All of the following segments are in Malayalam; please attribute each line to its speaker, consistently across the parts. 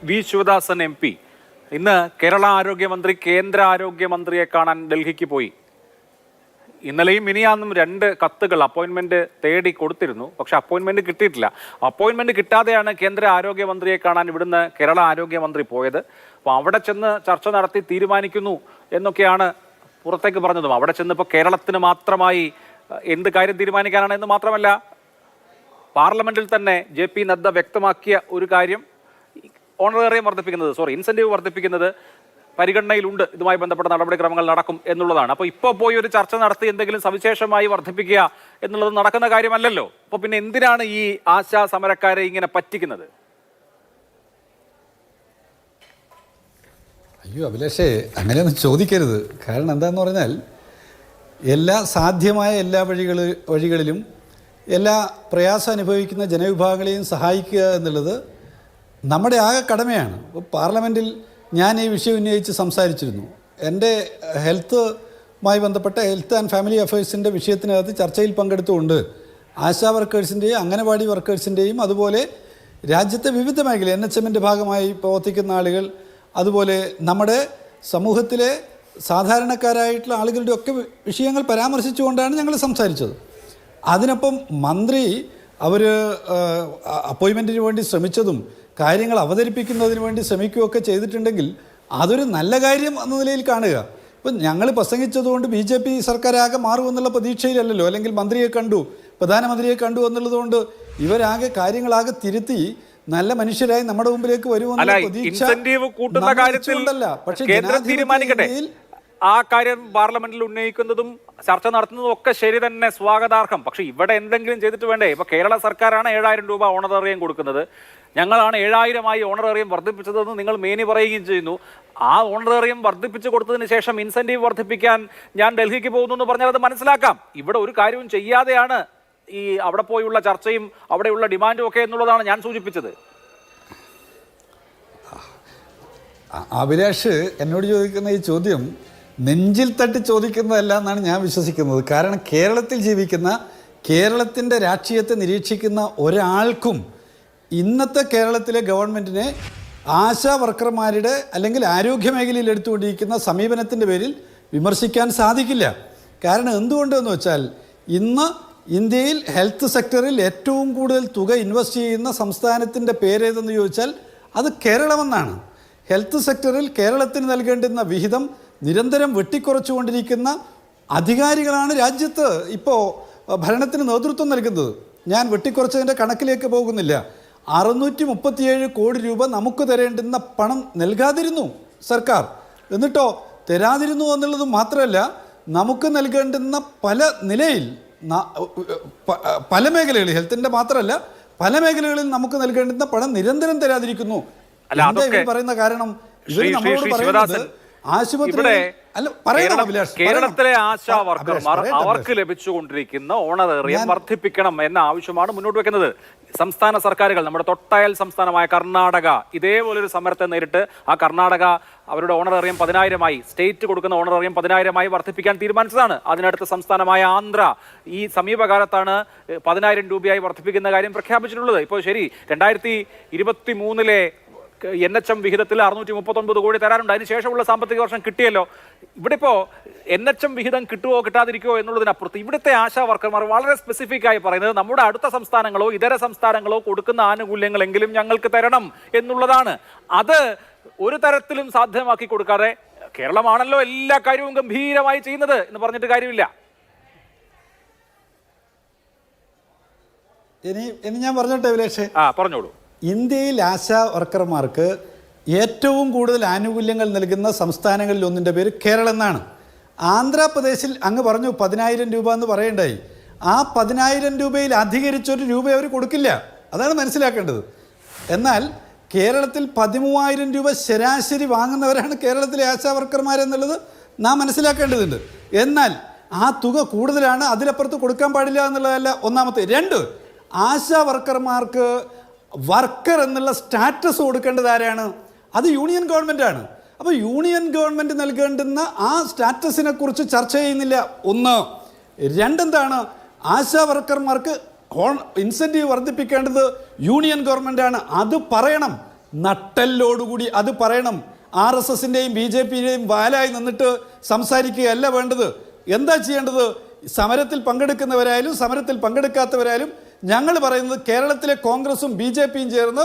Speaker 1: വി ശിവദാസൻ MP ഇന്ന് കേരള ആരോഗ്യമന്ത്രി കേന്ദ്ര ആരോഗ്യമന്ത്രിയെ കാണാൻ ഡൽഹിക്ക് പോയി. ഇന്നലെയും മിനിയാന്നും 2 കത്തുകൾ അപ്പോയിൻമെന്റ് തേടി കൊടുത്തിരുന്നു. പക്ഷെ അപ്പോയിൻമെന്റ് കിട്ടിയിട്ടില്ല. അപ്പോയിൻമെന്റ് കിട്ടാതെയാണ് കേന്ദ്ര ആരോഗ്യമന്ത്രിയെ കാണാൻ ഇവിടുന്ന് കേരള ആരോഗ്യമന്ത്രി പോയത്. അപ്പോൾ അവിടെ ചെന്ന് ചർച്ച നടത്തി തീരുമാനിക്കുന്നു എന്നൊക്കെയാണ് പുറത്തേക്ക് പറഞ്ഞതും. അവിടെ ചെന്നിപ്പോൾ കേരളത്തിന് മാത്രമായി എന്ത് കാര്യം തീരുമാനിക്കാനാണ് എന്ന് മാത്രമല്ല, പാർലമെന്റിൽ തന്നെ JP നദ്ദ വ്യക്തമാക്കിയ ഒരു കാര്യം, ഓണറേറിയം വർദ്ധിപ്പിക്കുന്നത്, ഇൻസെന്റീവ് വർദ്ധിപ്പിക്കുന്നത് പരിഗണനയിലുണ്ട്, ഇതുമായി ബന്ധപ്പെട്ട നടപടിക്രമങ്ങൾ നടക്കും എന്നുള്ളതാണ്. അപ്പോൾ ഇപ്പോൾ പോയി ഒരു ചർച്ച നടത്തി എന്തെങ്കിലും സവിശേഷമായി വർദ്ധിപ്പിക്കുക എന്നുള്ളത് നടക്കുന്ന കാര്യമല്ലല്ലോ. അപ്പോൾ പിന്നെ എന്തിനാണ് ഈ ആശാ സമരക്കാരെ ഇങ്ങനെ പറ്റിക്കുന്നത്?
Speaker 2: അയ്യോ അഭിലാഷേ, അങ്ങനെയൊന്നും ചോദിക്കരുത്. കാരണം എന്താണെന്ന് പറഞ്ഞാൽ സാധ്യമായ എല്ലാ വഴികളിലും എല്ലാ പ്രയാസം അനുഭവിക്കുന്ന ജനവിഭാഗങ്ങളെയും സഹായിക്കുക എന്നുള്ളത് നമ്മുടെ ആകെ കടമയാണ്. പാർലമെൻറ്റിൽ ഞാൻ ഈ വിഷയം ഉന്നയിച്ച് സംസാരിച്ചിരുന്നു. എൻ്റെ ഹെൽത്തുമായി ബന്ധപ്പെട്ട ഹെൽത്ത് ആൻഡ് ഫാമിലി അഫയേഴ്സിൻ്റെ വിഷയത്തിനകത്ത് ചർച്ചയിൽ പങ്കെടുത്തുകൊണ്ട് ആശാ വർക്കേഴ്സിൻ്റെയും അംഗനവാടി വർക്കേഴ്സിൻ്റെയും അതുപോലെ രാജ്യത്തെ വിവിധ മേഖല NHMൻ്റെ ഭാഗമായി പ്രവർത്തിക്കുന്ന ആളുകൾ, അതുപോലെ നമ്മുടെ സമൂഹത്തിലെ സാധാരണക്കാരായിട്ടുള്ള ആളുകളുടെ ഒക്കെ വിഷയങ്ങൾ പരാമർശിച്ചുകൊണ്ടാണ് ഞങ്ങൾ സംസാരിച്ചത്. അതിനൊപ്പം മന്ത്രി അവർ അപ്പോയിൻമെൻറ്റിന് വേണ്ടി ശ്രമിച്ചതും കാര്യങ്ങൾ അവതരിപ്പിക്കുന്നതിന് വേണ്ടി ശ്രമിക്കുകയൊക്കെ ചെയ്തിട്ടുണ്ടെങ്കിൽ അതൊരു നല്ല കാര്യം എന്ന നിലയിൽ കാണുക. ഇപ്പം ഞങ്ങൾ പ്രസംഗിച്ചതുകൊണ്ട് BJP സർക്കാരാകെ മാറുമെന്നുള്ള പ്രതീക്ഷയിലല്ലല്ലോ. അല്ലെങ്കിൽ മന്ത്രിയെ കണ്ടു, പ്രധാനമന്ത്രിയെ കണ്ടു എന്നുള്ളതുകൊണ്ട് ഇവരാകെ കാര്യങ്ങളാകെ തിരുത്തി നല്ല മനുഷ്യരായി നമ്മുടെ മുമ്പിലേക്ക് വരുമെന്നുള്ള പ്രതീക്ഷ
Speaker 1: ഉണ്ടല്ല. പക്ഷേ ആ കാര്യം പാർലമെന്റിൽ ഉന്നയിക്കുന്നതും ചർച്ച നടത്തുന്നതും ഒക്കെ ശരി തന്നെ, സ്വാഗതാർഹം. പക്ഷെ ഇവിടെ എന്തെങ്കിലും ചെയ്തിട്ട് വേണ്ടേ? ഇപ്പൊ കേരള സർക്കാരാണ് 7000 രൂപ ഓണറേറിയം കൊടുക്കുന്നത്. ഞങ്ങളാണ് 7000 ഓണറേറിയം വർദ്ധിപ്പിച്ചതെന്ന് നിങ്ങൾ മേനി പറയുകയും ചെയ്യുന്നു. ആ ഓണറേറിയം വർദ്ധിപ്പിച്ചു കൊടുത്തതിന് ശേഷം ഇൻസെന്റീവ് വർദ്ധിപ്പിക്കാൻ ഞാൻ ഡൽഹിക്ക് പോകുന്നു എന്ന് പറഞ്ഞാൽ അത് മനസ്സിലാക്കാം. ഇവിടെ ഒരു കാര്യവും ചെയ്യാതെയാണ് ഈ അവിടെ പോയുള്ള ചർച്ചയും അവിടെയുള്ള ഡിമാൻഡും ഒക്കെ എന്നുള്ളതാണ് ഞാൻ സൂചിപ്പിച്ചത്.
Speaker 2: അഭിലാഷ് എന്നോട് ചോദിക്കുന്ന ഈ ചോദ്യം നെഞ്ചിൽ തട്ടി ചോദിക്കുന്നതല്ല എന്നാണ് ഞാൻ വിശ്വസിക്കുന്നത്. കാരണം കേരളത്തിൽ ജീവിക്കുന്ന, കേരളത്തിൻ്റെ രാഷ്ട്രീയത്തെ നിരീക്ഷിക്കുന്ന ഒരാൾക്കും ഇന്നത്തെ കേരളത്തിലെ ഗവൺമെൻറ്റിനെ ആശാ വർക്കർമാരുടെ അല്ലെങ്കിൽ ആരോഗ്യ മേഖലയിൽ എടുത്തുകൊണ്ടിരിക്കുന്ന സമീപനത്തിൻ്റെ പേരിൽ വിമർശിക്കാൻ സാധിക്കില്ല. കാരണം എന്തുകൊണ്ടെന്ന് വെച്ചാൽ ഇന്ന് ഇന്ത്യയിൽ ഹെൽത്ത് സെക്ടറിൽ ഏറ്റവും കൂടുതൽ തുക ഇൻവെസ്റ്റ് ചെയ്യുന്ന സംസ്ഥാനത്തിൻ്റെ പേരേതെന്ന് ചോദിച്ചാൽ അത് കേരളമെന്നാണ്. ഹെൽത്ത് സെക്ടറിൽ കേരളത്തിന് നൽകേണ്ടുന്ന വിഹിതം നിരന്തരം വെട്ടിക്കുറച്ചുകൊണ്ടിരിക്കുന്ന അധികാരികളാണ് രാജ്യത്ത് ഇപ്പോൾ ഭരണത്തിന് നേതൃത്വം നൽകുന്നത്. ഞാൻ വെട്ടിക്കുറച്ചതിൻ്റെ കണക്കിലേക്ക് പോകുന്നില്ല. 637 കോടി രൂപ നമുക്ക് തരേണ്ടുന്ന പണം നൽകാതിരുന്നു സർക്കാർ. എന്നിട്ടോ തരാതിരുന്നു എന്നുള്ളത് മാത്രമല്ല, നമുക്ക് നൽകേണ്ടുന്ന പല നിലയിൽ പല മേഖലകളിൽ, ഹെൽത്തിൻ്റെ മാത്രമല്ല പല മേഖലകളിൽ നമുക്ക് നൽകേണ്ടുന്ന പണം നിരന്തരം തരാതിരിക്കുന്നു. പറയുന്ന കാരണം ഇവർ നമ്മളോട് പറയുന്നത്
Speaker 1: കേരളത്തിലെ ആശാ വർക്കർമാർ അവർക്ക് ലഭിച്ചുകൊണ്ടിരിക്കുന്ന ഓണറേറിയം വർദ്ധിപ്പിക്കണം എന്ന ആവശ്യമാണ് മുന്നോട്ട് വെക്കുന്നത്. സംസ്ഥാന സർക്കാരുകൾ, നമ്മുടെ തൊട്ടയൽ സംസ്ഥാനമായ കർണാടക ഇതേപോലൊരു സമരത്തെ നേരിട്ട് ആ കർണാടക അവരുടെ ഓണറേറിയം 10,000 സ്റ്റേറ്റ് കൊടുക്കുന്ന ഓണറേറിയം 10,000 വർദ്ധിപ്പിക്കാൻ തീരുമാനിച്ചതാണ്. അതിനടുത്ത സംസ്ഥാനമായ ആന്ധ്ര ഈ സമീപകാലത്താണ് 10,000 രൂപയായി വർദ്ധിപ്പിക്കുന്ന കാര്യം പ്രഖ്യാപിച്ചിട്ടുള്ളത്. ഇപ്പോൾ ശരി, 2023 NHM വിഹിതത്തിൽ 639 കോടി തരാറുണ്ട്. അതിനുശേഷമുള്ള സാമ്പത്തിക വർഷം കിട്ടിയല്ലോ. ഇവിടെ ഇപ്പോൾ NHM വിഹിതം കിട്ടുമോ കിട്ടാതിരിക്കുമോ എന്നുള്ളതിനപ്പുറത്ത് ഇവിടുത്തെ ആശാ വർക്കർമാർ വളരെ സ്പെസിഫിക് ആയി പറയുന്നത് നമ്മുടെ അടുത്ത സംസ്ഥാനങ്ങളോ ഇതര സംസ്ഥാനങ്ങളോ കൊടുക്കുന്ന ആനുകൂല്യങ്ങളെങ്കിലും ഞങ്ങൾക്ക് തരണം എന്നുള്ളതാണ്. അത് ഒരു തരത്തിലും സാധ്യമാക്കി കൊടുക്കാതെ കേരളമാണല്ലോ എല്ലാ കാര്യവും ഗംഭീരമായി ചെയ്യുന്നത് എന്ന് പറഞ്ഞിട്ട് കാര്യമില്ല.
Speaker 2: ഇനി ഞാൻ പറഞ്ഞോട്ടെ അഭിലാഷേ?
Speaker 1: പറഞ്ഞോളൂ.
Speaker 2: ഇന്ത്യയിൽ ആശാ വർക്കർമാർക്ക് ഏറ്റവും കൂടുതൽ ആനുകൂല്യങ്ങൾ നൽകുന്ന സംസ്ഥാനങ്ങളിൽ ഒന്നിൻ്റെ പേര് കേരളം എന്നാണ്. ആന്ധ്രാപ്രദേശിൽ അങ്ങ് പറഞ്ഞു 10,000 രൂപ എന്ന് പറയേണ്ടായി. ആ 10,000 രൂപയിൽ അധികരിച്ചൊരു രൂപ അവർ കൊടുക്കില്ല. അതാണ് മനസ്സിലാക്കേണ്ടത്. എന്നാൽ കേരളത്തിൽ 13,000 രൂപ ശരാശരി വാങ്ങുന്നവരാണ് കേരളത്തിലെ ആശാ വർക്കർമാരെന്നുള്ളത് നാം മനസ്സിലാക്കേണ്ടതുണ്ട്. എന്നാൽ ആ തുക കൂടുതലാണ്, അതിലപ്പുറത്ത് കൊടുക്കാൻ പാടില്ല എന്നുള്ളതല്ല ഒന്നാമത്തെ. 2, ആശാ വർക്കർമാർക്ക് വർക്കർ എന്നുള്ള സ്റ്റാറ്റസ് കൊടുക്കേണ്ടത് ആരാണ്? അത് യൂണിയൻ ഗവൺമെൻറ്റാണ്. അപ്പോൾ യൂണിയൻ ഗവൺമെൻറ് നൽകേണ്ടുന്ന ആ സ്റ്റാറ്റസിനെ കുറിച്ച് ചർച്ച ചെയ്യുന്നില്ല. 1. 2 എന്താണ്? ആശാ വർക്കർമാർക്ക് ഇൻസെൻറ്റീവ് വർദ്ധിപ്പിക്കേണ്ടത് യൂണിയൻ ഗവൺമെൻറ്റാണ്. അത് പറയണം. നട്ടെല്ലോടുകൂടി അത് പറയണം. RSSന്റെയും BJPയുടെയും വാലായി നിന്നിട്ട് സംസാരിക്കുകയല്ല വേണ്ടത്. എന്താ ചെയ്യേണ്ടത്? സമരത്തിൽ പങ്കെടുക്കുന്നവരായാലും സമരത്തിൽ പങ്കെടുക്കാത്തവരായാലും ഞങ്ങൾ പറയുന്നത് കേരളത്തിലെ കോൺഗ്രസും BJPയും ചേർന്ന്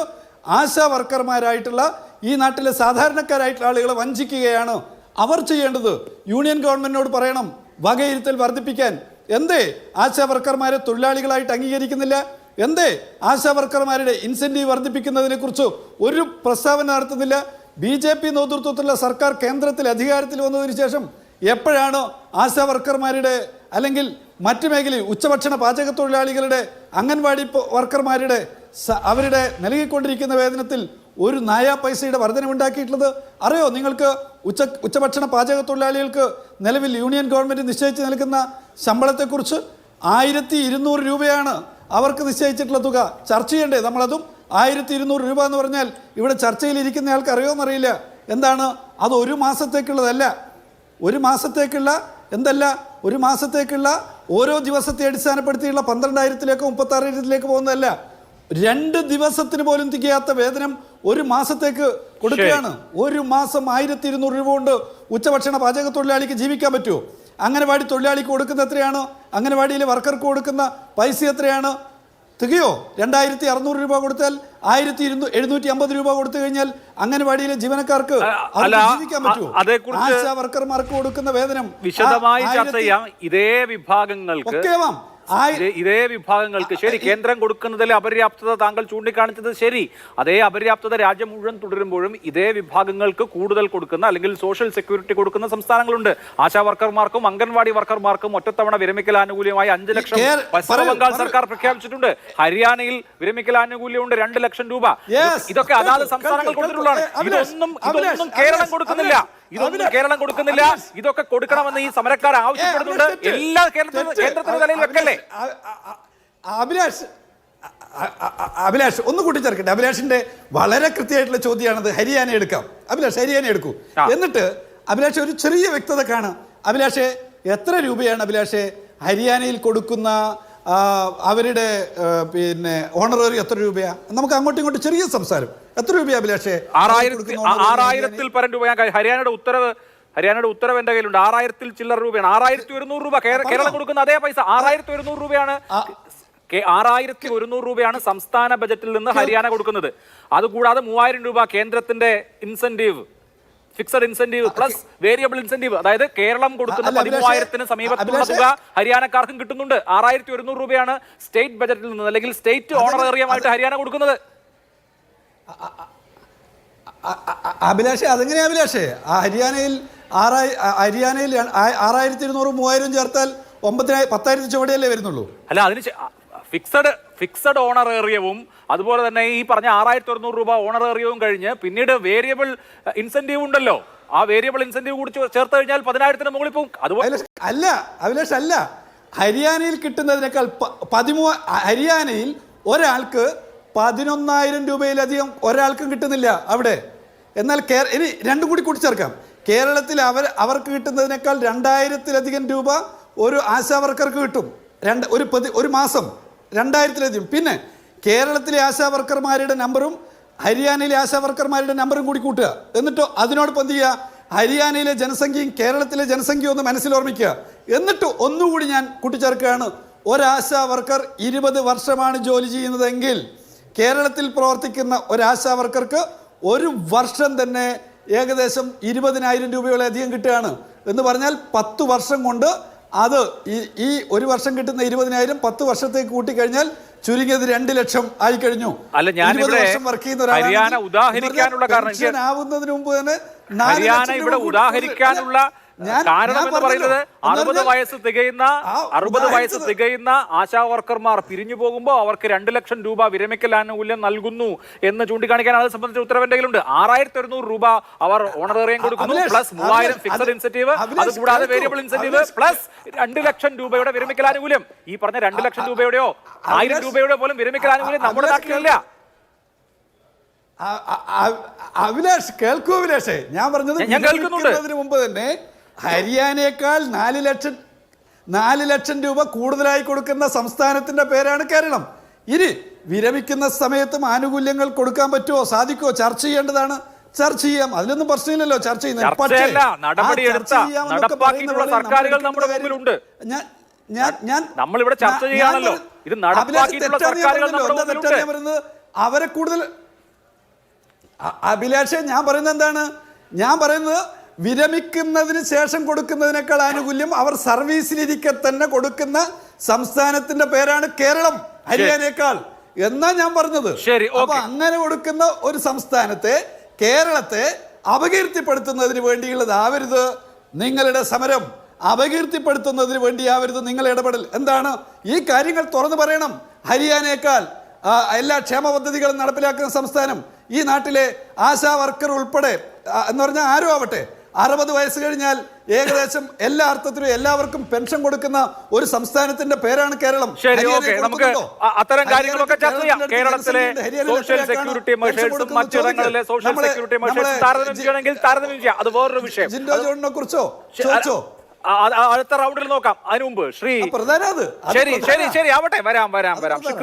Speaker 2: ആശാ വർക്കർമാരായിട്ടുള്ള ഈ നാട്ടിലെ സാധാരണക്കാരായിട്ടുള്ള ആളുകളെ വഞ്ചിക്കുകയാണ് അവർ ചെയ്യേണ്ടത്. യൂണിയൻ ഗവൺമെന്റിനോട് പറയണം വകയിരുത്തൽ വർദ്ധിപ്പിക്കാൻ. എന്തേ ആശാ വർക്കർമാരെ തൊഴിലാളികളായിട്ട് അംഗീകരിക്കുന്നില്ല? എന്തേ ആശാ വർക്കർമാരുടെ ഇൻസെന്റീവ് വർദ്ധിപ്പിക്കുന്നതിനെ കുറിച്ച് ഒരു പ്രസ്താവന നടത്തുന്നില്ല? BJP നേതൃത്വത്തിലുള്ള സർക്കാർ കേന്ദ്രത്തിൽ അധികാരത്തിൽ വന്നതിന് ശേഷം എപ്പോഴാണ് ആശാ വർക്കർമാരുടെ അല്ലെങ്കിൽ മറ്റു മേഖലയിൽ ഉച്ചഭക്ഷണ പാചക തൊഴിലാളികളുടെ അംഗൻവാടി വർക്കർമാരുടെ അവരുടെ നൽകിക്കൊണ്ടിരിക്കുന്ന വേതനത്തിൽ ഒരു നയാ പൈസയുടെ വർധനവുണ്ടാക്കിയിട്ടുള്ളത് അറിയോ നിങ്ങൾക്ക്? ഉച്ചഭക്ഷണ പാചക തൊഴിലാളികൾക്ക് നിലവിൽ യൂണിയൻ ഗവൺമെൻറ് നിശ്ചയിച്ച് നൽകുന്ന ശമ്പളത്തെക്കുറിച്ച് 1200 രൂപയാണ് അവർക്ക് നിശ്ചയിച്ചിട്ടുള്ള തുക. ചർച്ച ചെയ്യണ്ടേ നമ്മളതും? 1200 രൂപ എന്ന് പറഞ്ഞാൽ ഇവിടെ ചർച്ചയിലിരിക്കുന്ന ആൾക്ക് അറിയോന്നറിയില്ല. എന്താണ് അത്? ഒരു മാസത്തേക്കുള്ളതല്ല. ഒരു മാസത്തേക്കുള്ള എന്തല്ല, ഒരു മാസത്തേക്കുള്ള ഓരോ ദിവസത്തെ അടിസ്ഥാനപ്പെടുത്തിയുള്ള 12,000-ലേക്കോ 36,000-ലേക്ക് പോകുന്നതല്ല. 2 ദിവസത്തിന് പോലും തികയാത്ത വേതനം ഒരു മാസത്തേക്ക് കൊടുക്കുകയാണ്. ഒരു മാസം 1200 രൂപ കൊണ്ട് ഉച്ചഭക്ഷണ പാചക തൊഴിലാളിക്ക് ജീവിക്കാൻ പറ്റുമോ? അംഗനവാടി തൊഴിലാളിക്ക് കൊടുക്കുന്ന എത്രയാണ്? അംഗനവാടിയിലെ വർക്കർക്ക് കൊടുക്കുന്ന പൈസ എത്രയാണ്? തികയോ? 2600 രൂപ കൊടുത്താൽ 1750 രൂപ കൊടുത്തു കഴിഞ്ഞാൽ അംഗനവാടിയിലെ ജീവനക്കാർക്ക് ജീവിക്കാൻ പറ്റുമോ? ആശാ വർക്കർമാർക്ക് കൊടുക്കുന്ന വേതനം
Speaker 1: വിശദമായി ചർച്ച ചെയ്യാം. ഇതേ വിഭാഗങ്ങൾക്ക് ശരി, കേന്ദ്രം കൊടുക്കുന്നതിലെ അപര്യാപ്തത താങ്കൾ ചൂണ്ടിക്കാണിച്ചത് ശരി. അതേ അപര്യാപ്തത രാജ്യം മുഴുവൻ തുടരുമ്പോഴും ഇതേ വിഭാഗങ്ങൾക്ക് കൂടുതൽ കൊടുക്കുന്ന അല്ലെങ്കിൽ സോഷ്യൽ സെക്യൂരിറ്റി കൊടുക്കുന്ന സംസ്ഥാനങ്ങളുണ്ട്. ആശാ വർക്കർമാർക്കും അംഗൻവാടി വർക്കർമാർക്കും ഒറ്റത്തവണ വിരമിക്കൽ ആനുകൂല്യമായി 5 ലക്ഷം പശ്ചിമ ബംഗാൾ സർക്കാർ പ്രഖ്യാപിച്ചിട്ടുണ്ട്. ഹരിയാനയിൽ വിരമിക്കൽ ആനുകൂല്യമുണ്ട് 2 ലക്ഷം രൂപ. ഇതൊക്കെ അതാത് സംസ്ഥാനങ്ങൾ കൊടുത്തിട്ടുള്ളതാണ്. ഇതൊന്നും കേരളം കൊടുക്കുന്നില്ല. ഇതൊക്കെ കൊടുക്കണമെന്ന് ഈ സമരക്കാർ ആവശ്യപ്പെടുന്നുണ്ട്. എല്ലാ കേന്ദ്രത്തിന്റെ തലയിൽ വെക്കല്ലേ?
Speaker 2: അഭിലാഷ് ഒന്ന് കൂട്ടിച്ചേർക്കട്ടെ. അഭിലാഷിന്റെ വളരെ കൃത്യമായിട്ടുള്ള ചോദ്യമാണത്. ഹരിയാന എടുക്കാം. അഭിലാഷ് ഹരിയാന എടുക്കൂ. എന്നിട്ട് അഭിലാഷ് ഒരു ചെറിയ വ്യക്തത കാണാം. അഭിലാഷെ എത്ര രൂപയാണ് അഭിലാഷെ ഹരിയാനയിൽ കൊടുക്കുന്ന അവരുടെ പിന്നെ ഓണററി എത്ര രൂപയാ? നമുക്ക് അങ്ങോട്ടും ഇങ്ങോട്ടും ചെറിയ സംസാരം. എത്ര രൂപയാ അഭിലാഷേ?
Speaker 1: 6000-ൽ പരം രൂപ. ഹരിയാനയുടെ ഉത്തരവ് എന്റെ കയ്യിലുണ്ട്. 6000 ചില്ലറ രൂപയാണ്. 6100 രൂപ കേരളം കൊടുക്കുന്ന അതേ പൈസ 6100 രൂപയാണ്. 6100 രൂപയാണ് സംസ്ഥാന ബജറ്റിൽ നിന്ന് ഹരിയാന കൊടുക്കുന്നത്. അതുകൂടാതെ 3000 രൂപ കേന്ദ്രത്തിന്റെ incentive, fixed incentive plus variable incentive. അതായത് കേരളം കൊടുക്കുന്ന 13,000-ന് സമീപത്തുള്ള തുക ഹരിയാനക്കാർക്കും കിട്ടുന്നുണ്ട്. 6100 രൂപയാണ് സ്റ്റേറ്റ് ബജറ്റിൽ നിന്ന് അല്ലെങ്കിൽ സ്റ്റേറ്റ് ഓണറേറിയമായിട്ട് ഹരിയാന കൊടുക്കുന്നത്.
Speaker 2: അഭിലാഷേ അതെങ്ങനെയാ അഭിലാഷേ? ഹരിയാനയിൽ 6200 3000 ചേർത്താൽ 10,000 ചുവടെയല്ലേ വരുന്നുള്ളൂ?
Speaker 1: അല്ല, അതിന് ഫിക്സഡ് ഓണറേറിയവും അതുപോലെ തന്നെ ഈ പറഞ്ഞ 6100 രൂപ ഓണറേറിയവും കഴിഞ്ഞ് പിന്നീട് വേരിയബിൾ ഇൻസെന്റീവ് ഉണ്ടല്ലോ. ആ വേരിയബിൾ ഇൻസെന്റീവ് കൂടി ചേർത്ത് കഴിഞ്ഞാൽ 10,000-ന് മുകളിൽ പോകും. അതുപോലെ
Speaker 2: അല്ല അഭിലാഷ്, അല്ല, ഹരിയാനയിൽ കിട്ടുന്നതിനേക്കാൾ ഹരിയാനയിൽ ഒരാൾക്ക് 11,000 രൂപയിലധികം ഒരാൾക്കും കിട്ടുന്നില്ല അവിടെ. എന്നാൽ ഇനി രണ്ടും കൂടി കൂട്ടിച്ചേർക്കാം. കേരളത്തിൽ അവർക്ക് കിട്ടുന്നതിനേക്കാൾ 2000-ലധികം രൂപ ഒരു ആശാ വർക്കർക്ക് കിട്ടും. ഒരു മാസം 2000-ലധികം. പിന്നെ കേരളത്തിലെ ആശാ വർക്കർമാരുടെ നമ്പറും ഹരിയാനയിലെ ആശാ വർക്കർമാരുടെ നമ്പറും കൂടി കൂട്ടുക. എന്നിട്ടോ അതിനോടൊപ്പം എന്ത് ചെയ്യുക? ഹരിയാനയിലെ ജനസംഖ്യയും കേരളത്തിലെ ജനസംഖ്യയും ഒന്ന് മനസ്സിലോർമ്മിക്കുക. എന്നിട്ട് ഒന്നുകൂടി ഞാൻ കൂട്ടിച്ചേർക്കുകയാണ്. ഒരാശാ വർക്കർ 20 വർഷമാണ് ജോലി ചെയ്യുന്നതെങ്കിൽ കേരളത്തിൽ പ്രവർത്തിക്കുന്ന ഒരാശാ വർക്കർക്ക് ഒരു വർഷം തന്നെ ഏകദേശം 20,000 രൂപയോളധികം കിട്ടുകയാണ്. എന്ന് പറഞ്ഞാൽ 10 വർഷം കൊണ്ട് അത് ഈ ഒരു വർഷം കിട്ടുന്ന 20,000 10 വർഷത്തേക്ക് കൂട്ടിക്കഴിഞ്ഞാൽ ചുരുങ്ങിയത് 2 ലക്ഷം ആയി കഴിഞ്ഞു.
Speaker 1: അല്ല, ഞാനിവിടെ ഹരിയാന ഉദാഹരിക്കാനുള്ള കാരണം
Speaker 2: ആവുന്നതിന് മുമ്പ് തന്നെ
Speaker 1: ഹരിയാന ഇവിടെ ഉദാഹരിക്കാനുള്ള കാരണം എന്ന് പറയുന്നത് 60 വയസ്സ് തികയുന്ന ആശാ വർക്കർമാർ പിരിഞ്ഞു പോകുമ്പോൾ അവർക്ക് 2 ലക്ഷം രൂപ വിരമിക്കൽ ആനുകൂല്യം നൽകുന്നു എന്ന് ചൂണ്ടിക്കാണിക്കാൻ അത് സംബന്ധിച്ച ഉത്തരവിന്റെ കയ്യിലുണ്ട്. 6100 രൂപ അവർ ഓണറേറിയം കൊടുക്കുന്നു, പ്ലസ് 3000 ഫിക്സഡ് ഇൻസെന്റീവ്, അതുകൂടാതെ വേരിയബിൾ ഇൻസെന്റീവ്, പ്ലസ് 2 ലക്ഷം രൂപയുടെ വിരമിക്കൽ ആനുകൂല്യം. ഈ പറഞ്ഞ 2 ലക്ഷം രൂപയുടെയോ 1000 രൂപയുടെ പോലും വിരമിക്കൽ ആനുകൂല്യം നമ്മുടെ നാട്ടിലില്ല.
Speaker 2: അഭിലാഷ് കേൾക്കൂ. അഭിലാഷേ, ഞാൻ പറഞ്ഞത്
Speaker 1: ഞാൻ കേൾക്കുന്നുണ്ട്.
Speaker 2: മുമ്പ് തന്നെ ഹരിയാനയേക്കാൾ 4 ലക്ഷം രൂപ കൂടുതലായി കൊടുക്കുന്ന സംസ്ഥാനത്തിന്റെ പേരാണ് കേരളം. ഇനി വിരമിക്കുന്ന സമയത്തും ആനുകൂല്യങ്ങൾ കൊടുക്കാൻ പറ്റുമോ, സാധിക്കുമോ? ചർച്ച ചെയ്യേണ്ടതാണ്. ചർച്ച ചെയ്യാം, അതിലൊന്നും പ്രശ്നമില്ലല്ലോ ചർച്ച ചെയ്യുന്നത്. പക്ഷേ
Speaker 1: നടപടിയെടുത്ത നടപ്പാക്കിയിട്ടുള്ള സർക്കാരുകൾ നമ്മുടെ മുമ്പിലുണ്ട്. നമ്മളിവിടെ ചർച്ച ചെയ്യാണല്ലോ, ഇത് നടപ്പാക്കിയിട്ടുള്ള സർക്കാരുകൾ നമ്മുടെ മുമ്പിലുണ്ട്.
Speaker 2: അവരെ കൂടുതൽ അഭിലാഷേ, ഞാൻ പറയുന്നത് എന്താണ്? ഞാൻ പറയുന്നത് വിരമിക്കുന്നതിന് ശേഷം കൊടുക്കുന്നതിനേക്കാൾ ആനുകൂല്യം അവർ സർവീസിലിരിക്കെ തന്നെ കൊടുക്കുന്ന സംസ്ഥാനത്തിന്റെ പേരാണ് കേരളം, ഹരിയാനയേക്കാൾ എന്നാ ഞാൻ പറഞ്ഞത്. അപ്പൊ അങ്ങനെ കൊടുക്കുന്ന ഒരു സംസ്ഥാനത്തെ, കേരളത്തെ അപകീർത്തിപ്പെടുത്തുന്നതിന് വേണ്ടിയുള്ളതാവരുത് നിങ്ങളുടെ സമരം, അപകീർത്തിപ്പെടുത്തുന്നതിന് വേണ്ടിയാവരുത് നിങ്ങളുടെ ഇടപെടൽ. എന്താണ് ഈ കാര്യങ്ങൾ തുറന്നു പറയണം. ഹരിയാനയേക്കാൾ എല്ലാ ക്ഷേമ പദ്ധതികളും നടപ്പിലാക്കുന്ന സംസ്ഥാനം, ഈ നാട്ടിലെ ആശാ വർക്കർ ഉൾപ്പെടെ എന്ന് പറഞ്ഞാൽ ആരും ആവട്ടെ 60 വയസ്സ് കഴിഞ്ഞാൽ ഏകദേശം എല്ലാ അർത്ഥത്തിലും എല്ലാവർക്കും പെൻഷൻ കൊടുക്കുന്ന ഒരു സംസ്ഥാനത്തിന്റെ പേരാണ് കേരളം.
Speaker 1: നമുക്ക് അത്തരം കാര്യങ്ങളൊക്കെ ചർച്ച ചെയ്യാം. കേരളത്തിലെ സോഷ്യൽ സെക്യൂരിറ്റി മെഷേഴ്സും മറ്റിടങ്ങളിലെ സോഷ്യൽ സെക്യൂരിറ്റി മെഷേഴ്സും താരതമ്യം ചെയ്യണമെങ്കിൽ താരതമ്യം ചെയ്യാം, അത് വേറൊരു വിഷയം.
Speaker 2: ജിൻഡോ ജോണിനെ കുറിച്ചോ ചോദിച്ചോ?
Speaker 1: അടുത്ത റൗണ്ടിൽ നോക്കാം. അതിനു മുമ്പ് ശ്രീ
Speaker 2: പ്രധാന
Speaker 1: ശരി ആവട്ടെ, വരാം.